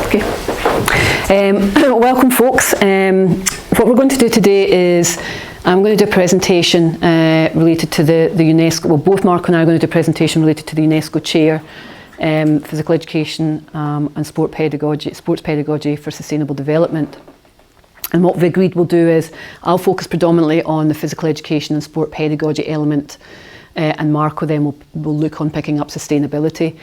Okay. Welcome, folks. What we're going to do today is I'm going to do a presentation related to the UNESCO. Well, both Mark and I are going to do a presentation related to the UNESCO Chair, Physical Education and Sports Pedagogy for Sustainable Development. And what we've agreed we'll do is I'll focus predominantly on the physical education and sport pedagogy element, and Marco then will look on picking up sustainability.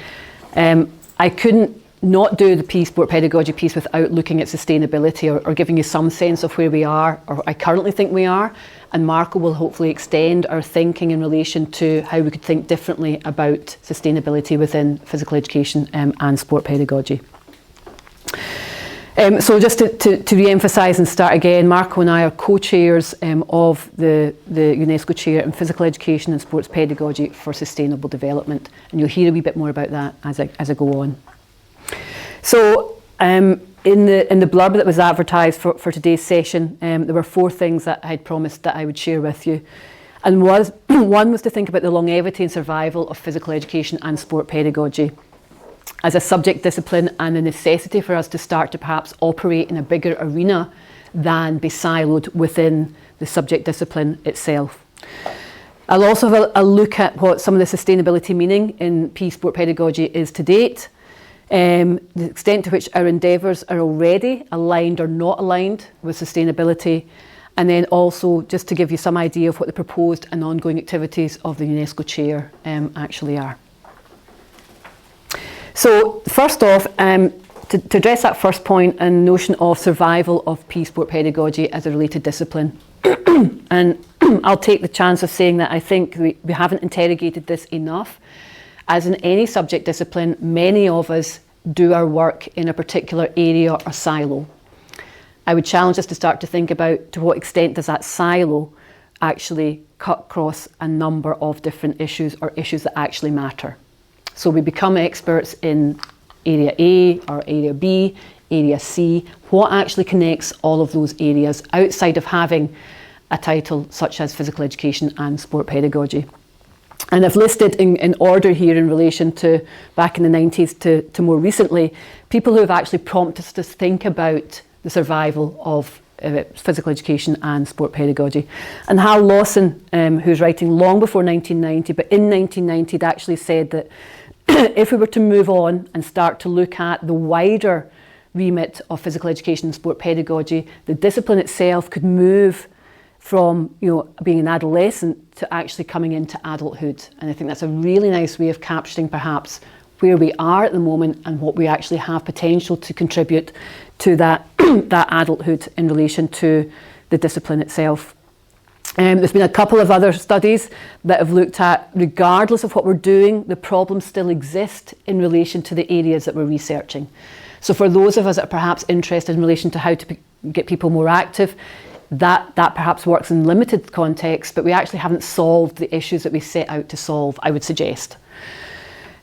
I couldn't not do the sport pedagogy piece without looking at sustainability or giving you some sense of where we are, or I currently think we are, and Marco will hopefully extend our thinking in relation to how we could think differently about sustainability within physical education and sport pedagogy. So just to re-emphasise and start again, Marco and I are co-chairs of the UNESCO Chair in Physical Education and Sports Pedagogy for Sustainable Development, and you'll hear a wee bit more about that as I go on. So in the blurb that was advertised for today's session, there were 4 things that I had promised that I would share with you. And one was to think about the longevity and survival of physical education and sport pedagogy as a subject discipline, and the necessity for us to start to perhaps operate in a bigger arena than be siloed within the subject discipline itself. I'll also have a look at what some of the sustainability meaning in sport pedagogy is to date, the extent to which our endeavours are already aligned or not aligned with sustainability, and then also just to give you some idea of what the proposed and ongoing activities of the UNESCO Chair actually are. So first off, to address that first point and notion of survival of sport pedagogy as a related discipline, and I'll take the chance of saying that I think we haven't interrogated this enough. As in any subject discipline, many of us do our work in a particular area or silo. I would challenge us to start to think about to what extent does that silo actually cut across a number of different issues or issues that actually matter. So we become experts in area A or area B, area C. What actually connects all of those areas outside of having a title such as physical education and sport pedagogy? And I've listed in order here in relation to back in the 90s to more recently, people who have actually prompted us to think about the survival of physical education and sport pedagogy. And Hal Lawson, who's writing long before 1990, but in 1990 had actually said that if we were to move on and start to look at the wider remit of physical education and sport pedagogy, the discipline itself could move from being an adolescent to actually coming into adulthood. And I think that's a really nice way of capturing perhaps where we are at the moment and what we actually have potential to contribute to that, that adulthood in relation to the discipline itself. There's been a couple of other studies that have looked at, regardless of what we're doing, the problems still exist in relation to the areas that we're researching. So for those of us that are perhaps interested in relation to how to get people more active, that perhaps works in limited context, but we actually haven't solved the issues that we set out to solve, I would suggest.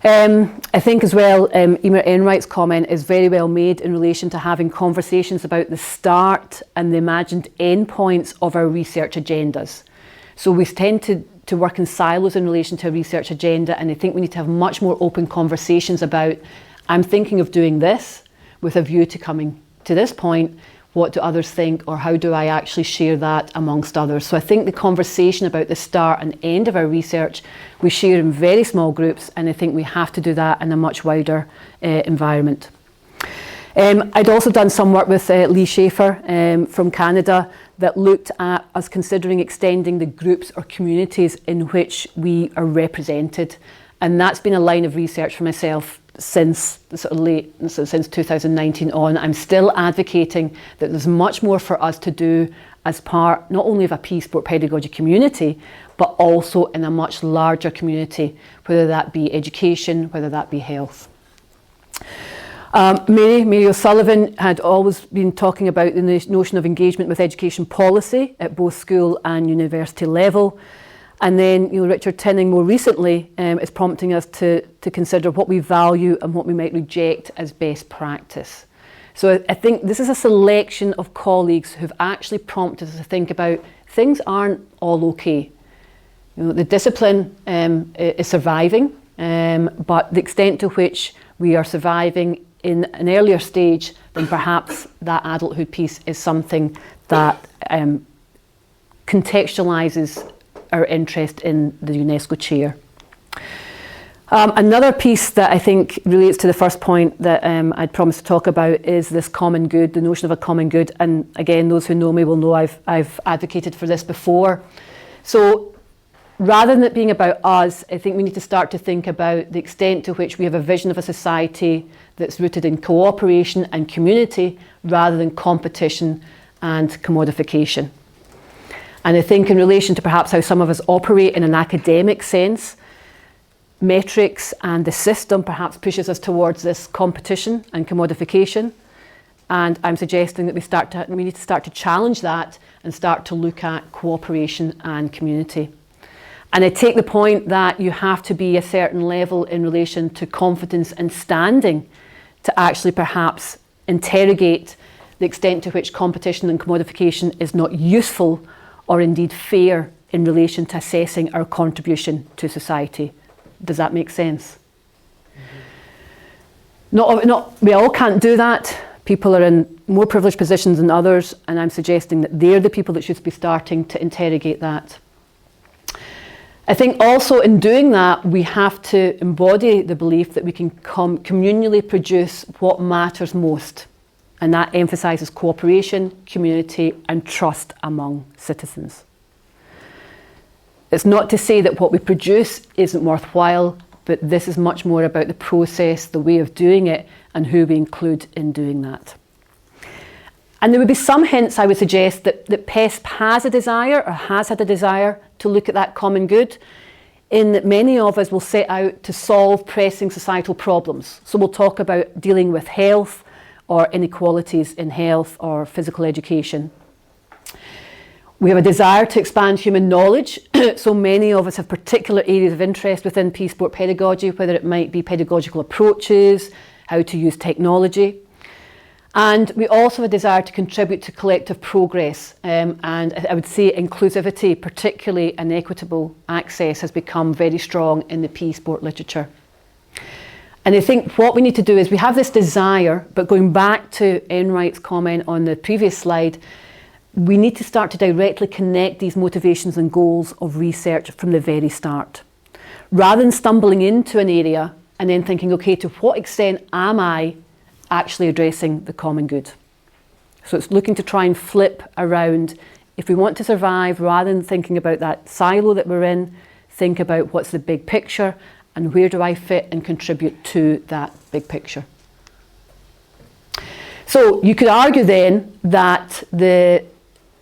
I think as well, Emer Enright's comment is very well made in relation to having conversations about the start and the imagined endpoints of our research agendas. So we tend to work in silos in relation to a research agenda, and I think we need to have much more open conversations about, I'm thinking of doing this with a view to coming to this point. What do others think, or how do I actually share that amongst others? So I think the conversation about the start and end of our research, we share in very small groups, and I think we have to do that in a much wider environment. I'd also done some work with Lee Schaefer from Canada that looked at us considering extending the groups or communities in which we are represented, and that's been a line of research for myself since since 2019 on. I'm still advocating that there's much more for us to do as part not only of a sport pedagogy community, but also in a much larger community, whether that be education, whether that be health. Mary O'Sullivan had always been talking about the notion of engagement with education policy at both school and university level. And then Richard Tinning more recently is prompting us to consider what we value and what we might reject as best practice. So I think this is a selection of colleagues who've actually prompted us to think about things aren't all okay. The discipline is surviving, but the extent to which we are surviving in an earlier stage, then perhaps that adulthood piece is something that contextualises our interest in the UNESCO chair. Another piece that I think relates to the first point that I'd promised to talk about is this common good, the notion of a common good. And again, those who know me will know I've advocated for this before. So rather than it being about us, I think we need to start to think about the extent to which we have a vision of a society that's rooted in cooperation and community rather than competition and commodification. And I think in relation to perhaps how some of us operate in an academic sense, metrics and the system perhaps pushes us towards this competition and commodification. And I'm suggesting that we need to start to challenge that and start to look at cooperation and community. And I take the point that you have to be a certain level in relation to confidence and standing to actually perhaps interrogate the extent to which competition and commodification is not useful or indeed fair in relation to assessing our contribution to society. Does that make sense? We all can't do that. People are in more privileged positions than others, and I'm suggesting that they're the people that should be starting to interrogate that. I think also in doing that, we have to embody the belief that we can communally produce what matters most, and that emphasises cooperation, community, and trust among citizens. It's not to say that what we produce isn't worthwhile, but this is much more about the process, the way of doing it, and who we include in doing that. And there would be some hints, I would suggest, that PESP has a desire, or has had a desire, to look at that common good, in that many of us will set out to solve pressing societal problems. So we'll talk about dealing with health, or inequalities in health, or physical education. We have a desire to expand human knowledge, so many of us have particular areas of interest within peace sport pedagogy, whether it might be pedagogical approaches, how to use technology. And we also have a desire to contribute to collective progress, and I would say inclusivity, particularly and equitable access, has become very strong in the peace sport literature. And I think what we need to do is we have this desire, but going back to Enright's comment on the previous slide, we need to start to directly connect these motivations and goals of research from the very start. Rather than stumbling into an area and then thinking, okay, to what extent am I actually addressing the common good? So it's looking to try and flip around. If we want to survive, rather than thinking about that silo that we're in, think about what's the big picture and where do I fit and contribute to that big picture. So you could argue then that the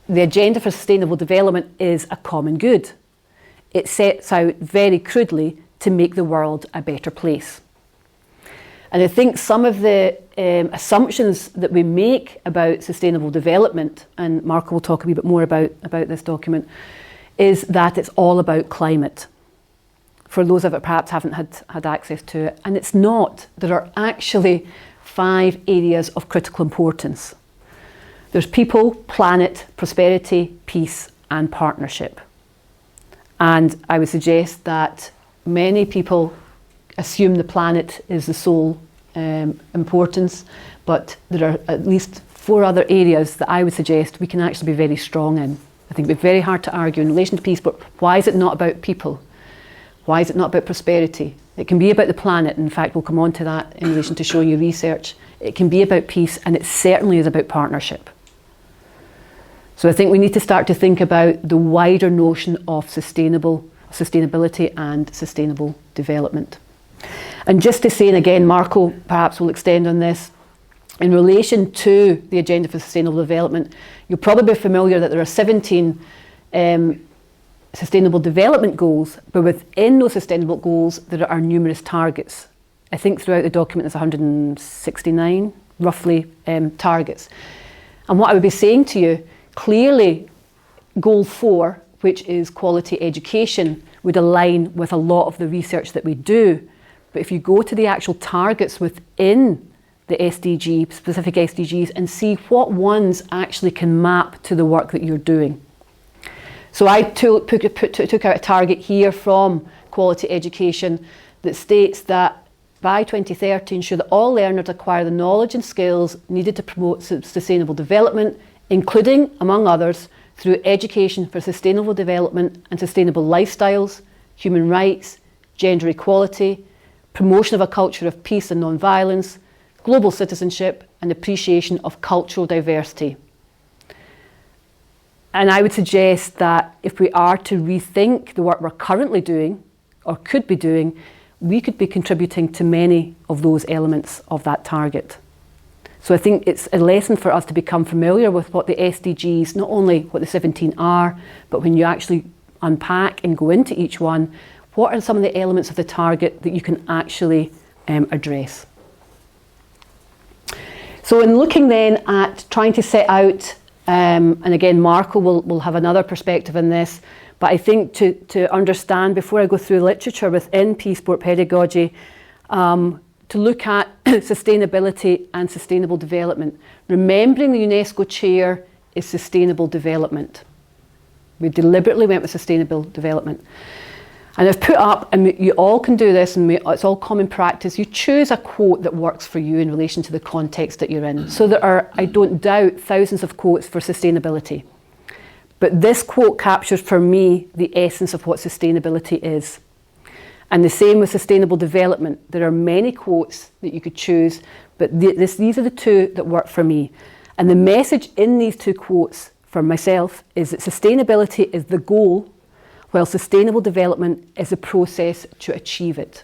Agenda for Sustainable Development is a common good. It sets out very crudely to make the world a better place. And I think some of the assumptions that we make about sustainable development, and Marco will talk a wee bit more about this document, is that it's all about climate. For those of it perhaps haven't had access to it. And it's not. There are actually 5 areas of critical importance. There's people, planet, prosperity, peace, and partnership. And I would suggest that many people assume the planet is the sole importance, but there are at least 4 other areas that I would suggest we can actually be very strong in. I think it'd be very hard to argue in relation to peace, but why is it not about people? Why is it not about prosperity? It can be about the planet. In fact, we'll come on to that in relation to showing you research. It can be about peace, and it certainly is about partnership. So I think we need to start to think about the wider notion of sustainability and sustainable development. And just to say, and again, Marco perhaps will extend on this, in relation to the Agenda for Sustainable Development, you'll probably be familiar that there are 17 Sustainable Development Goals, but within those sustainable goals there are numerous targets. I think throughout the document there's 169, roughly, targets. And what I would be saying to you, clearly Goal 4, which is quality education, would align with a lot of the research that we do. But if you go to the actual targets within the SDG, specific SDGs, and see what ones actually can map to the work that you're doing. So I took out a target here from quality education that states that by 2030 ensure that all learners acquire the knowledge and skills needed to promote sustainable development, including, among others, through education for sustainable development and sustainable lifestyles, human rights, gender equality, promotion of a culture of peace and non-violence, global citizenship and appreciation of cultural diversity. And I would suggest that if we are to rethink the work we're currently doing, or could be doing, we could be contributing to many of those elements of that target. So I think it's a lesson for us to become familiar with what the SDGs, not only what the 17 are, but when you actually unpack and go into each one, what are some of the elements of the target that you can actually address? So in looking then at trying to set out, and again Marco will have another perspective on this, but I think to understand, before I go through literature within peace sport pedagogy, to look at sustainability and sustainable development. Remembering the UNESCO chair is sustainable development. We deliberately went with sustainable development. And I've put up, and you all can do this, and it's all common practice, you choose a quote that works for you in relation to the context that you're in. So there are, I don't doubt, thousands of quotes for sustainability. But this quote captures for me the essence of what sustainability is. And the same with sustainable development. There are many quotes that you could choose, but these are the two that work for me. And the message in these two quotes for myself is that sustainability is the goal, while sustainable development is the process to achieve it.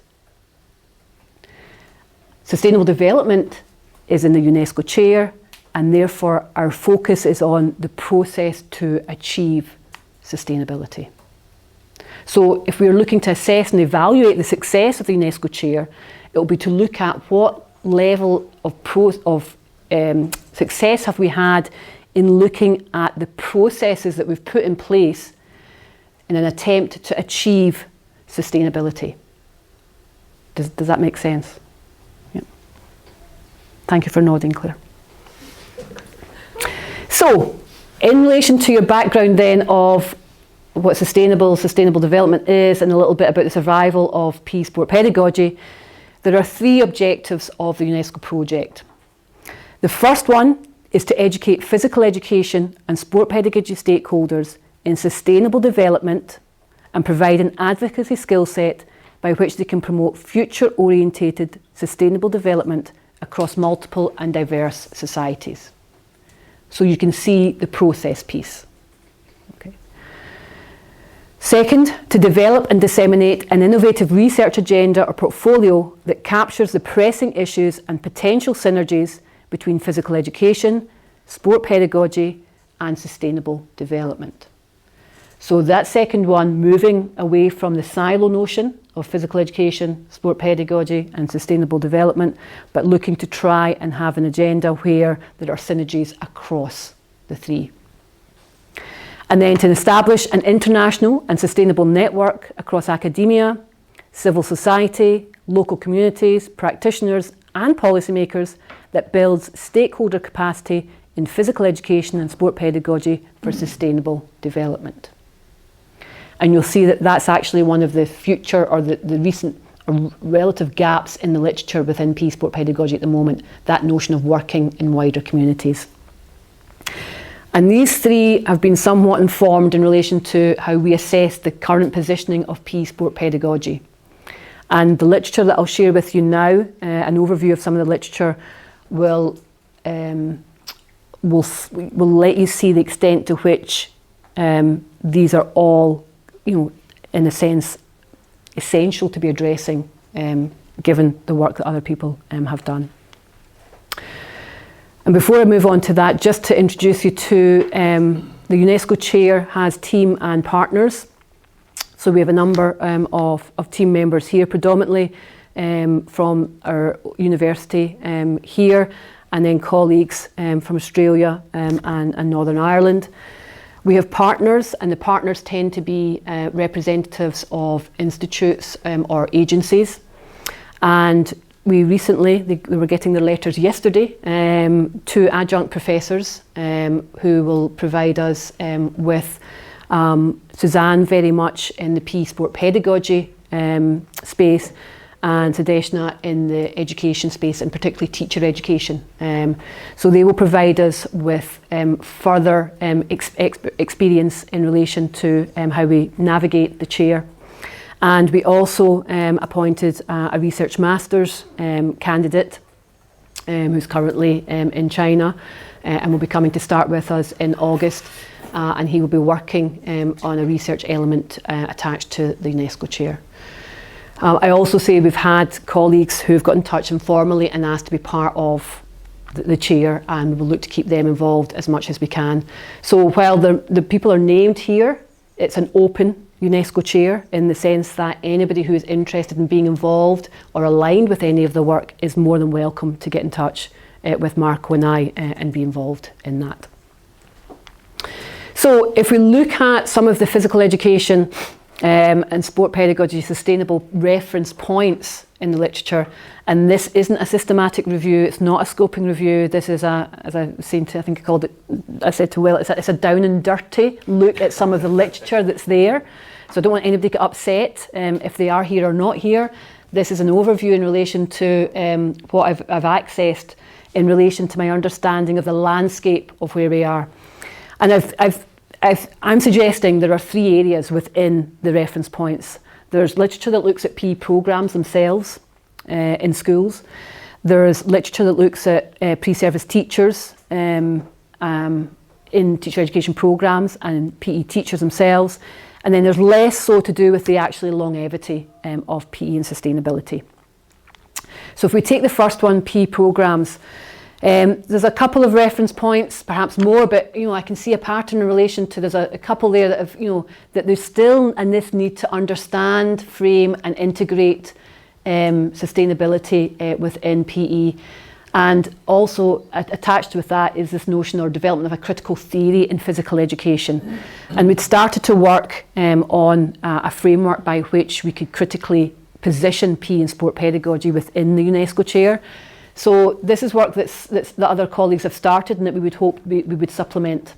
Sustainable development is in the UNESCO chair, and therefore our focus is on the process to achieve sustainability. So if we're looking to assess and evaluate the success of the UNESCO chair, it will be to look at what level of success have we had in looking at the processes that we've put in place in an attempt to achieve sustainability. Does that make sense? Yeah. Thank you for nodding, Claire. So, in relation to your background then of what sustainable development is, and a little bit about the survival of peace sport pedagogy, there are three objectives of the UNESCO project. The first one is to educate physical education and sport pedagogy stakeholders in sustainable development and provide an advocacy skill set by which they can promote future-orientated sustainable development across multiple and diverse societies. So you can see the process piece. Okay. Second, to develop and disseminate an innovative research agenda or portfolio that captures the pressing issues and potential synergies between physical education, sport pedagogy, and sustainable development. So that second one, moving away from the silo notion of physical education, sport pedagogy, and sustainable development, but looking to try and have an agenda where there are synergies across the three. And then to establish an international and sustainable network across academia, civil society, local communities, practitioners, and policymakers that builds stakeholder capacity in physical education and sport pedagogy for sustainable development. And you'll see that that's actually one of the future or the recent relative gaps in the literature within peace sport pedagogy at the moment, that notion of working in wider communities. And these three have been somewhat informed in relation to how we assess the current positioning of peace sport pedagogy. And the literature that I'll share with you now, an overview of some of the literature, will let you see the extent to which these are all, in a sense, essential to be addressing, given the work that other people have done. And before I move on to that, just to introduce you to the UNESCO chair has team and partners. So we have a number of team members here, predominantly from our university here, and then colleagues from Australia and Northern Ireland. We have partners, and the partners tend to be representatives of institutes or agencies. And we recently, they were getting their letters yesterday, two adjunct professors who will provide us with Suzanne very much in the peace sport pedagogy space, and Sadeshna in the education space, and particularly teacher education. So they will provide us with further experience in relation to how we navigate the chair. And we also appointed a research master's candidate who's currently in China and will be coming to start with us in August. And he will be working on a research element attached to the UNESCO chair. I also say we've had colleagues who've got in touch informally and asked to be part of the chair, and we'll look to keep them involved as much as we can. So while the people are named here, it's an open UNESCO chair in the sense that anybody who is interested in being involved or aligned with any of the work is more than welcome to get in touch with Marco and I and be involved in that. So if we look at some of the physical education and sport pedagogy sustainable reference points in the literature, and this isn't a systematic review, it's not a scoping review, this is as I said to, I think I called it, I said to Will, it's a down and dirty look at some of the literature that's there. So I don't want anybody to get upset if they are here or not here. This is an overview in relation to what I've accessed in relation to my understanding of the landscape of where we are. And I'm suggesting there are three areas within the reference points. There's literature that looks at PE programmes themselves in schools. There's literature that looks at pre-service teachers in teacher education programmes and PE teachers themselves. And then there's less so to do with the actually longevity of PE and sustainability. So if we take the first one, PE programmes, there's a couple of reference points, perhaps more, but I can see a pattern in relation to, there's a couple there that have, that there's still this need to understand, frame and integrate sustainability within PE. And also attached with that is this notion or development of a critical theory in physical education. And we'd started to work on a framework by which we could critically position PE and sport pedagogy within the UNESCO chair. So this is work that other colleagues have started and that we would hope we would supplement.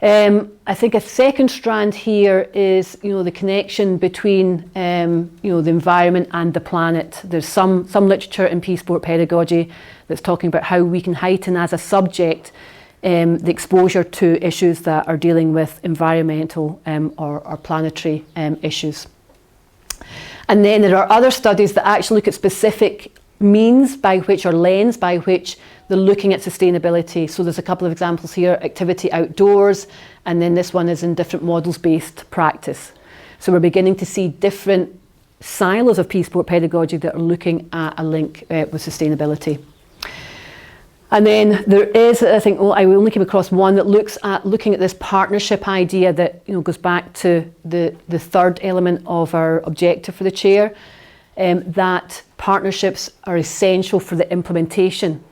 I think a second strand here is, the connection between, the environment and the planet. There's some literature in PE sport pedagogy that's talking about how we can heighten as a subject the exposure to issues that are dealing with environmental or planetary issues. And then there are other studies that actually look at specific means by which, or lens by which, they're looking at sustainability. So there's a couple of examples here, activity outdoors, and then this one is in different models-based practice. So we're beginning to see different silos of PE sport pedagogy that are looking at a link with sustainability. And then there is, I think, I only came across one that looking at this partnership idea that goes back to the third element of our objective for the chair, that partnerships are essential for the implementation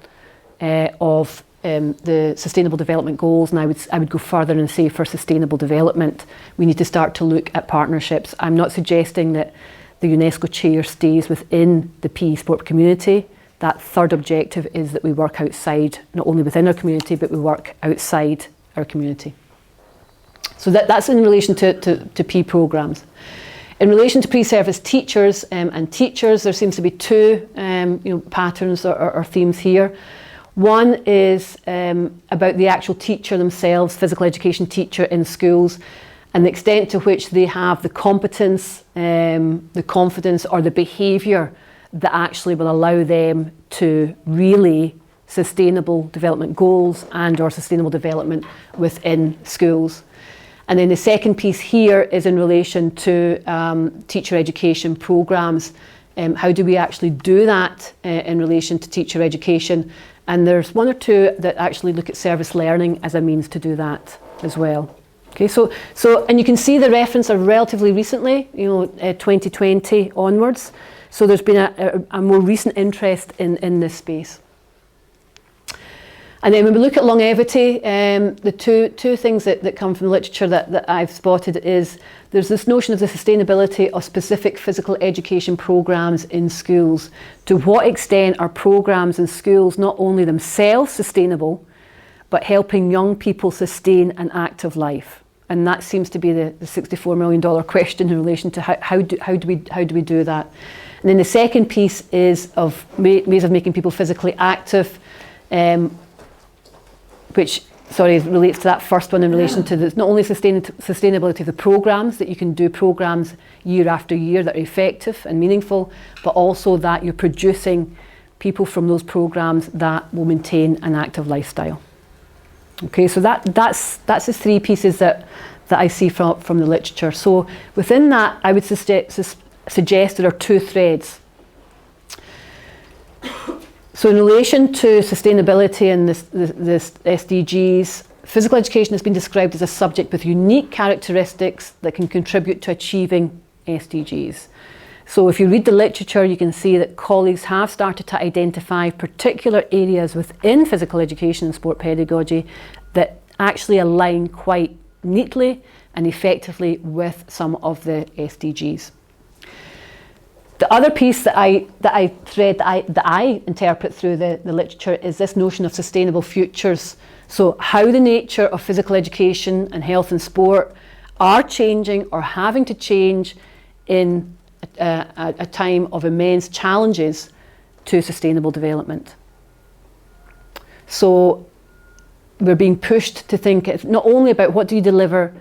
of the Sustainable Development Goals, and I would go further and say for sustainable development we need to start to look at partnerships. I'm not suggesting that the UNESCO chair stays within the PE sport community. That third objective is that we work outside, not only within our community, but we work outside our community. So that's in relation to PE programmes. In relation to pre-service teachers and teachers, there seems to be two patterns or themes here. One is about the actual teacher themselves, physical education teacher in schools, and the extent to which they have the competence, the confidence or the behaviour that actually will allow them to relay sustainable development goals and or sustainable development within schools. And then the second piece here is in relation to teacher education programmes. How do we actually do that in relation to teacher education? And there's one or two that actually look at service learning as a means to do that as well. Okay, so and you can see the reference are relatively recently, 2020 onwards. So there's been a more recent interest in this space. And then when we look at longevity, the two things that come from the literature that I've spotted is there's this notion of the sustainability of specific physical education programmes in schools. To what extent are programmes in schools not only themselves sustainable, but helping young people sustain an active life? And that seems to be the $64 million question in relation to how do we do that. And then the second piece is of ways of making people physically active, which relates to that first one in relation to not only sustainability of the programmes, that you can do programmes year after year that are effective and meaningful, but also that you're producing people from those programmes that will maintain an active lifestyle. Okay, so that's the three pieces that I see from the literature. So within that, I would suggest there are two threads. So in relation to sustainability and the SDGs, physical education has been described as a subject with unique characteristics that can contribute to achieving SDGs. So if you read the literature, you can see that colleagues have started to identify particular areas within physical education and sport pedagogy that actually align quite neatly and effectively with some of the SDGs. The other piece that I interpret through the literature is this notion of sustainable futures. So how the nature of physical education and health and sport are changing or having to change in a time of immense challenges to sustainable development. So we're being pushed to think not only about what do you deliver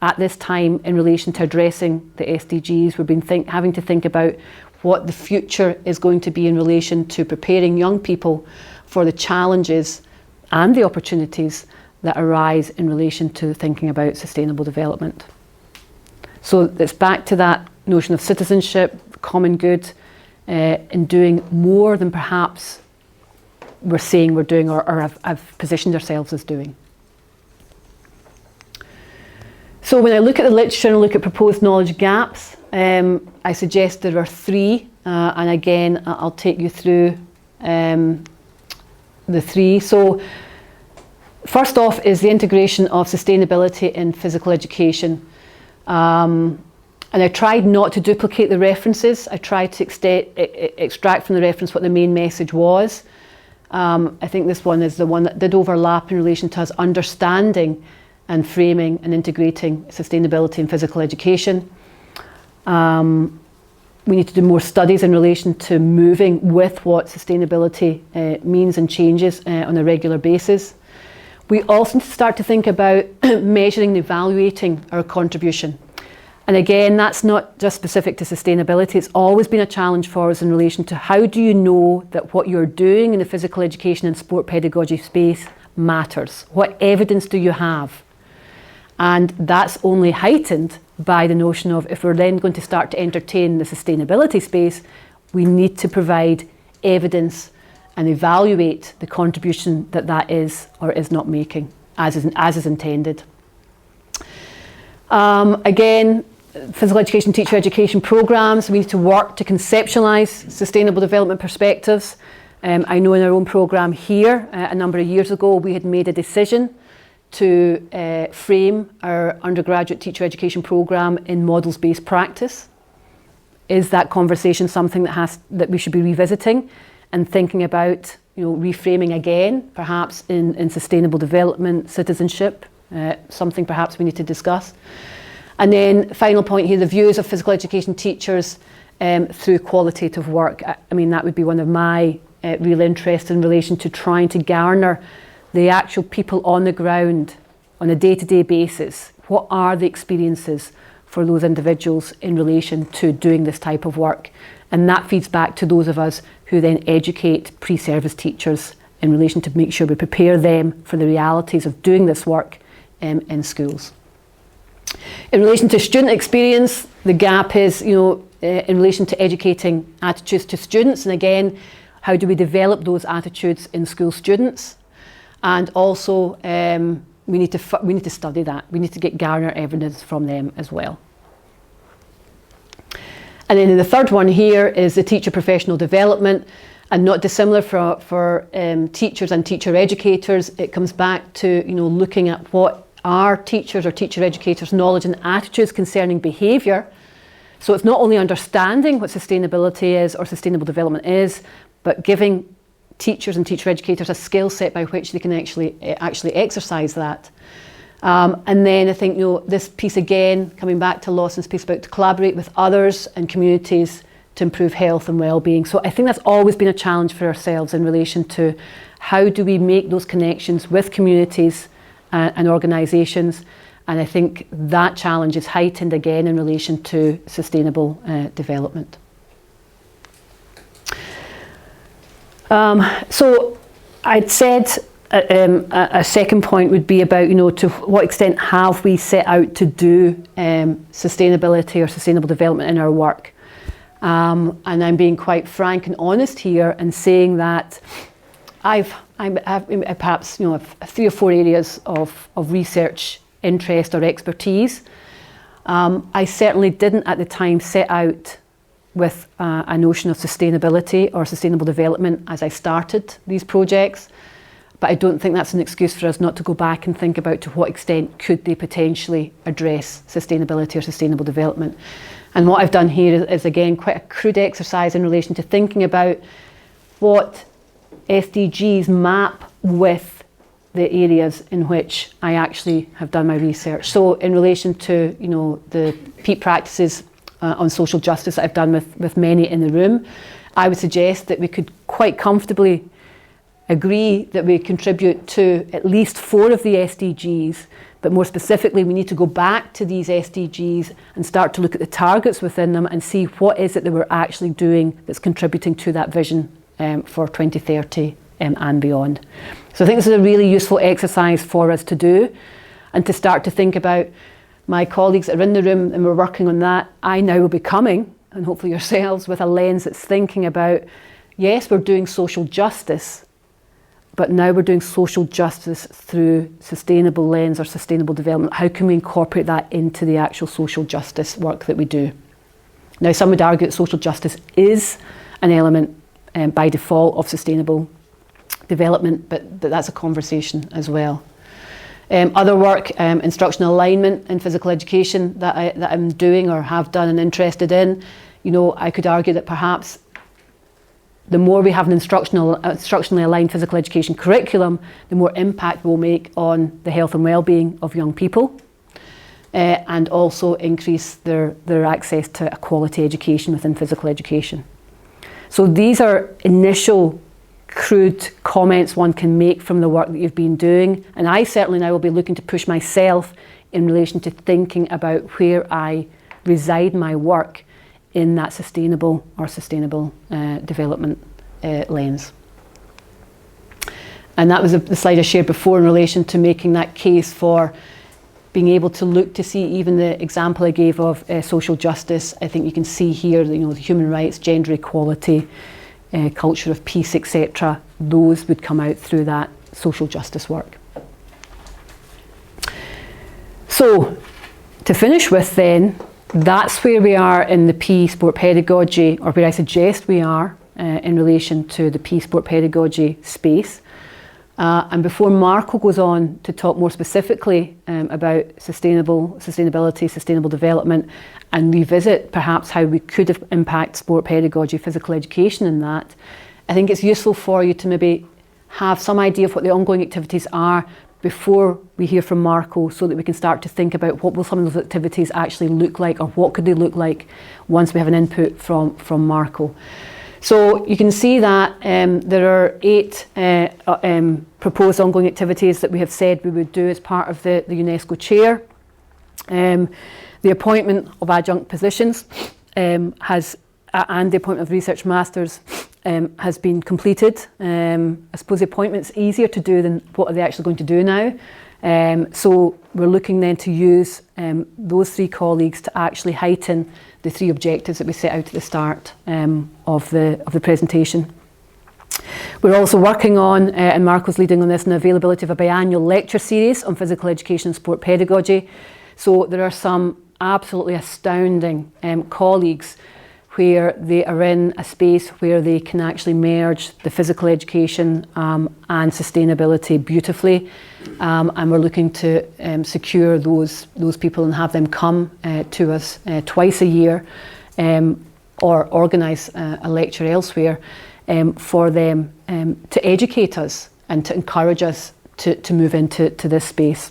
at this time in relation to addressing the SDGs, we've been having to think about what the future is going to be in relation to preparing young people for the challenges and the opportunities that arise in relation to thinking about sustainable development. So it's back to that notion of citizenship, common good, in doing more than perhaps we're saying we're doing or have positioned ourselves as doing. So when I look at the literature and look at proposed knowledge gaps, I suggest there are three, and again I'll take you through the three. So first off is the integration of sustainability in physical education. And I tried not to duplicate the references. I tried to extract from the reference what the main message was. I think this one is the one that did overlap in relation to us understanding and framing and integrating sustainability in physical education. We need to do more studies in relation to moving with what sustainability means and changes on a regular basis. We also need to start to think about measuring and evaluating our contribution. And again, that's not just specific to sustainability. It's always been a challenge for us in relation to how do you know that what you're doing in the physical education and sport pedagogy space matters? What evidence do you have? And that's only heightened by the notion of if we're then going to start to entertain the sustainability space, we need to provide evidence and evaluate the contribution that is or is not making as is intended. Again, physical education, teacher education programmes, we need to work to conceptualise sustainable development perspectives. I know in our own programme here, a number of years ago, we had made a decision to frame our undergraduate teacher education programme in models-based practice. Is that conversation something that we should be revisiting and thinking about, reframing again, perhaps in sustainable development, citizenship, something perhaps we need to discuss. And then final point here, the views of physical education teachers through qualitative work. I mean, that would be one of my real interests in relation to trying to garner the actual people on the ground on a day-to-day basis. What are the experiences for those individuals in relation to doing this type of work? And that feeds back to those of us who then educate pre-service teachers in relation to make sure we prepare them for the realities of doing this work in schools. In relation to student experience, the gap is, in relation to educating attitudes to students, and again, how do we develop those attitudes in school students? And also, we need to study that. We need to garner evidence from them as well. And then the third one here is the teacher professional development, and not dissimilar for teachers and teacher educators. It comes back to looking at what are teachers or teacher educators' knowledge and attitudes concerning behaviour. So it's not only understanding what sustainability is or sustainable development is, but giving teachers and teacher educators a skill set by which they can actually exercise that. And then I think this piece again, coming back to Lawson's piece about to collaborate with others and communities to improve health and well-being. So I think that's always been a challenge for ourselves in relation to how do we make those connections with communities and organisations. And I think that challenge is heightened again in relation to sustainable development. So I'd said a second point would be about, to what extent have we set out to do sustainability or sustainable development in our work. And I'm being quite frank and honest here and saying that I've perhaps have 3 or 4 areas of research interest or expertise. I certainly didn't at the time set out with a notion of sustainability or sustainable development as I started these projects, but I don't think that's an excuse for us not to go back and think about to what extent could they potentially address sustainability or sustainable development. And what I've done here is again quite a crude exercise in relation to thinking about what SDGs map with the areas in which I actually have done my research. So in relation to the peak practices on social justice that I've done with many in the room, I would suggest that we could quite comfortably agree that we contribute to at least 4 of the SDGs, but more specifically we need to go back to these SDGs and start to look at the targets within them and see what is it that we're actually doing that's contributing to that vision for 2030 and beyond. So I think this is a really useful exercise for us to do and to start to think about. My colleagues that are in the room and we're working on that, I now will be coming, and hopefully yourselves, with a lens that's thinking about, yes, we're doing social justice, but now we're doing social justice through sustainable lens or sustainable development. How can we incorporate that into the actual social justice work that we do? Now, some would argue that social justice is an element by default of sustainable development, but that's a conversation as well. Other work, instructional alignment in physical education that I'm doing or have done and interested in, I could argue that perhaps the more we have an instructionally aligned physical education curriculum, the more impact we'll make on the health and well-being of young people, and also increase their access to a quality education within physical education. So these are initial crude comments one can make from the work that you've been doing, and I certainly now will be looking to push myself in relation to thinking about where I reside my work in that sustainable development lens. And that was the slide I shared before in relation to making that case for being able to look to see even the example I gave of social justice. I think you can see here the human rights, gender equality, culture of peace, etc. Those would come out through that social justice work. So to finish with then, that's where we are in the PE sport pedagogy, or where I suggest we are in relation to the PE sport pedagogy space. And before Marco goes on to talk more specifically about sustainability, sustainable development, and revisit perhaps how we could have impact sport pedagogy, physical education in that, I think it's useful for you to maybe have some idea of what the ongoing activities are before we hear from Marco, so that we can start to think about what will some of those activities actually look like, or what could they look like once we have an input from Marco. So you can see that there are 8 proposed ongoing activities that we have said we would do as part of the UNESCO chair. The appointment of adjunct positions and the appointment of research masters has been completed. I suppose the appointment's easier to do than what are they actually going to do now. So we're looking then to use those 3 colleagues to actually heighten the 3 objectives that we set out at the start of the presentation. We're also working on, and Marco's leading on this, an availability of a biannual lecture series on physical education and sport pedagogy. So there are some absolutely astounding colleagues where they are in a space where they can actually merge the physical education and sustainability beautifully. And we're looking to secure those people and have them come to us twice a year, or organise a lecture elsewhere for them to educate us and to encourage us to move into this space.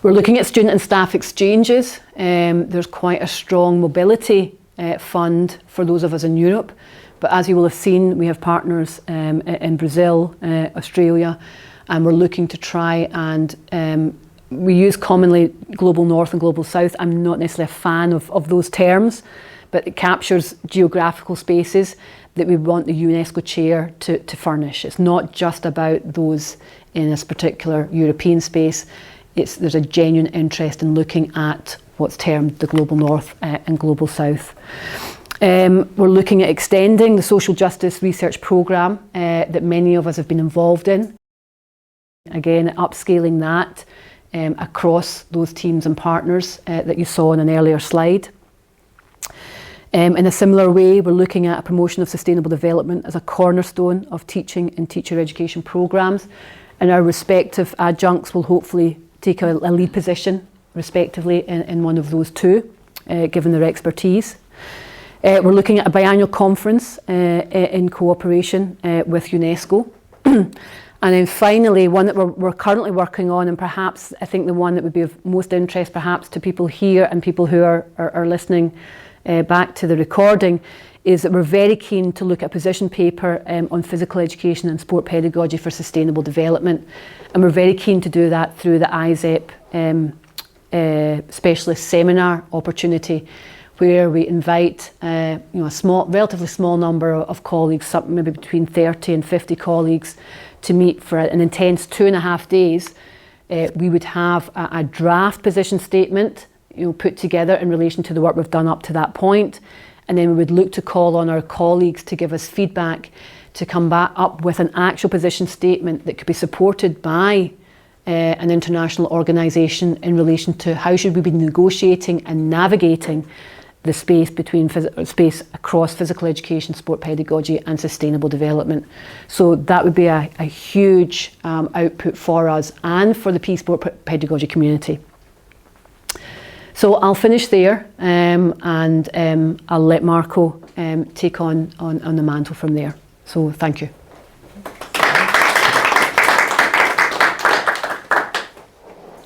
We're looking at student and staff exchanges. There's quite a strong mobility fund for those of us in Europe. But as you will have seen, we have partners in Brazil, Australia, and we're looking to try and we use commonly Global North and Global South. I'm not necessarily a fan of those terms, but it captures geographical spaces that we want the UNESCO chair to furnish. It's not just about those in this particular European space. There's a genuine interest in looking at what's termed the Global North and Global South. We're looking at extending the social justice research programme that many of us have been involved in. Again, upscaling that across those teams and partners that you saw in an earlier slide. In a similar way, we're looking at a promotion of sustainable development as a cornerstone of teaching and teacher education programmes, and our respective adjuncts will hopefully take a lead position respectively in one of those two, given their expertise. We're looking at a biannual conference in cooperation with UNESCO. And then finally, one that we're currently working on, and perhaps I think the one that would be of most interest perhaps to people here and people who are listening back to the recording, is that we're very keen to look at a position paper on physical education and sport pedagogy for sustainable development. And we're very keen to do that through the ISEP specialist seminar opportunity, where we invite a relatively small number of colleagues, maybe between 30 and 50 colleagues, to meet for an intense 2.5 days. We would have a draft position statement put together in relation to the work we've done up to that point, and then we would look to call on our colleagues to give us feedback, to come back up with an actual position statement that could be supported by an international organisation in relation to how should we be negotiating and navigating the space between space across physical education, sport pedagogy and sustainable development. So that would be a huge output for us and for the sport pedagogy community. So I'll finish there and I'll let Marco take on the mantle from there. So thank you.